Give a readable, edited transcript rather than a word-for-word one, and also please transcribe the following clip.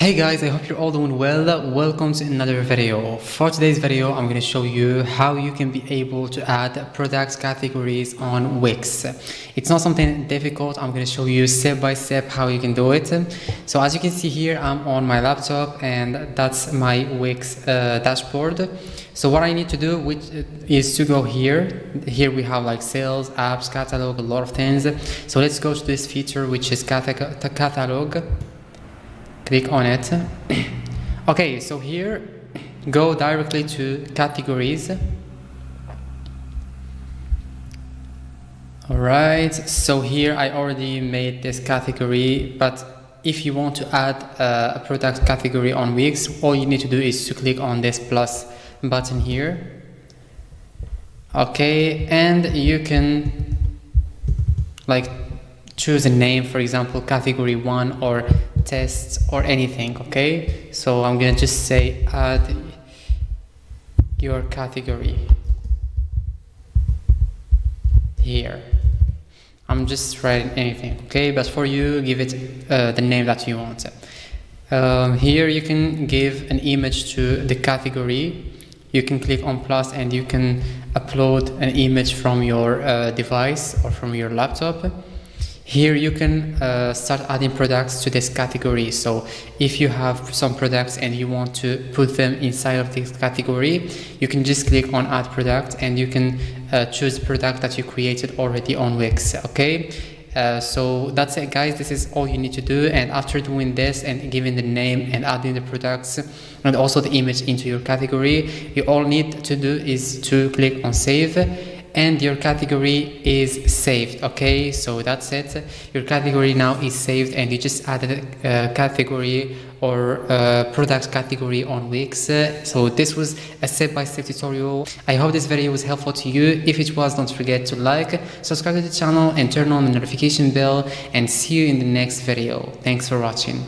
Hey guys, I hope you're all doing well. Welcome to another video. For today's video, I'm going to show you how you can be able to add product categories on Wix. It's not something difficult. I'm going to show you step by step how you can do it. So as you can see here, I'm on my laptop and that's my Wix dashboard. So what I need to do is to go here. Here we have like sales, apps, catalog, a lot of things. So let's go to this feature, which is catalog. Click on it. Okay, so here go directly to categories. Alright, so here I already made this category, but if you want to add a product category on Wix, all you need to do is to click on this plus button here. Okay, and you can like choose a name, for example, category 1 or tests or anything. Okay, so I'm gonna just say add your category here. I'm just writing anything, okay, but for you give it the name that you want. Here you can give an image to the category. You can click on plus and you can upload an image from your device or from your laptop. Here you can start adding products to this category. So if you have some products and you want to put them inside of this category, you can just click on add product and you can choose the product that you created already on Wix. Okay, so that's it guys, this is all you need to do. And after doing this and giving the name and adding the products and also the image into your category, you all need to do is to click on save and your category is saved. Okay, so that's it, your category now is saved and you just added a category or product category on Wix. So this was a step-by-step tutorial. I hope this video was helpful to you. If it was, don't forget to like, subscribe to the channel and turn on the notification bell, and see you in the next video. Thanks for watching.